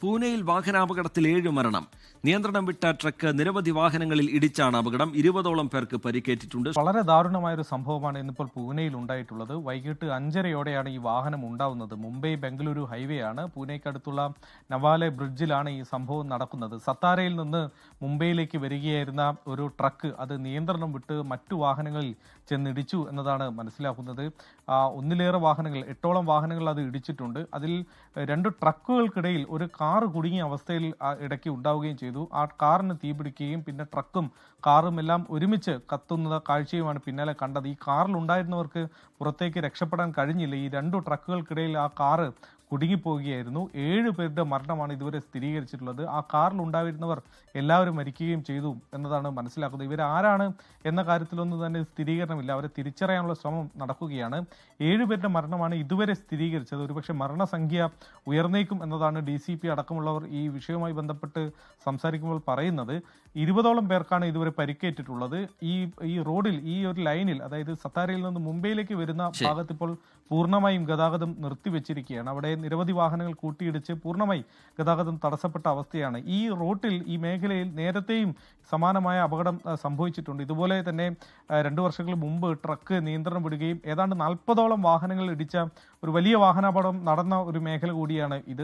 പൂനെയിൽ വാഹനാപകടത്തിൽ 7 മരണം. നിയന്ത്രണം വിട്ട ട്രക്ക് നിരവധി വാഹനങ്ങളിൽ ഇടിച്ചാണ് അപകടം. 20ഓളം പേർക്ക് പരിക്കേറ്റിട്ടുണ്ട്. വളരെ ദാരുണമായൊരു സംഭവമാണ് ഇന്നിപ്പോൾ പൂനെയിൽ ഉണ്ടായിട്ടുള്ളത്. വൈകിട്ട് 5:30യോടെയാണ് ഈ വാഹനം ഉണ്ടാവുന്നത്. മുംബൈ ബംഗളൂരു ഹൈവേ ആണ്. പൂനെക്കടുത്തുള്ള നവാലെ ബ്രിഡ്ജിലാണ് ഈ സംഭവം നടക്കുന്നത്. സത്താരയിൽ നിന്ന് മുംബൈയിലേക്ക് വരികയായിരുന്ന ഒരു ട്രക്ക് അത് നിയന്ത്രണം വിട്ട് മറ്റു വാഹനങ്ങളിൽ ചെന്നിടിച്ചു എന്നതാണ് മനസ്സിലാക്കുന്നത്. ഒന്നിലേറെ വാഹനങ്ങൾ, 8ഓളം വാഹനങ്ങൾ അത് ഇടിച്ചിട്ടുണ്ട്. അതിൽ 2 ട്രക്കുകൾക്കിടയിൽ ഒരു കാറ് കുടുങ്ങിയ അവസ്ഥയിൽ ഇടയ്ക്ക് ഉണ്ടാവുകയും ചെയ്തു. ആ കാറിന് തീപിടിക്കുകയും പിന്നെ ട്രക്കും കാറും എല്ലാം ഒരുമിച്ച് കത്തുന്ന കാഴ്ചയുമാണ് പിന്നാലെ കണ്ടത്. ഈ കാറിൽ ഉണ്ടായിരുന്നവർക്ക് പുറത്തേക്ക് രക്ഷപ്പെടാൻ കഴിഞ്ഞില്ല. ഈ 2 ട്രക്കുകൾക്കിടയിൽ ആ കാറ് കുടുങ്ങിപ്പോവുകയായിരുന്നു. 7 പേരുടെ മരണമാണ് ഇതുവരെ സ്ഥിരീകരിച്ചിട്ടുള്ളത്. ആ കാറിൽ ഉണ്ടായിരുന്നവർ എല്ലാവരും മരിക്കുകയും ചെയ്തു എന്നതാണ് മനസ്സിലാക്കുന്നത്. ഇവരാരാണ് എന്ന കാര്യത്തിലൊന്നും തന്നെ സ്ഥിരീകരണമില്ല. അവരെ തിരിച്ചറിയാനുള്ള ശ്രമം നടക്കുകയാണ്. 7 പേരുടെ മരണമാണ് ഇതുവരെ സ്ഥിരീകരിച്ചത്. ഒരുപക്ഷെ മരണസംഖ്യ ഉയർന്നേക്കും എന്നതാണ് DCP അടക്കമുള്ളവർ ഈ വിഷയവുമായി ബന്ധപ്പെട്ട് സംസാരിക്കുമ്പോൾ പറയുന്നത്. 20ഓളം പേർക്കാണ് ഇതുവരെ പരിക്കേറ്റിട്ടുള്ളത്. ഈ റോഡിൽ, ഈ ഒരു ലൈനിൽ, അതായത് സത്താരയിൽ നിന്ന് മുംബൈയിലേക്ക് വരുന്ന ഭാഗത്ത് ഇപ്പോൾ പൂർണ്ണമായും ഗതാഗതം നിർത്തിവെച്ചിരിക്കുകയാണ്. അവിടെ നിരവധി വാഹനങ്ങൾ കൂട്ടിയിടിച്ച് പൂർണ്ണമായി ഗതാഗതം തടസ്സപ്പെട്ട അവസ്ഥയാണ്. ഈ റൂട്ടിൽ, ഈ മേഖലയിൽ നേരത്തെയും സമാനമായ അപകടം സംഭവിച്ചിട്ടുണ്ട്. ഇതുപോലെ തന്നെ 2 വർഷങ്ങൾ മുമ്പ് ട്രക്ക് നിയന്ത്രണം വിടുകയും ഏതാണ്ട് 40ഓളം വാഹനങ്ങൾ ഇടിച്ച ഒരു വലിയ വാഹനാപകടം നടന്ന ഒരു മേഖല കൂടിയാണ് ഇത്.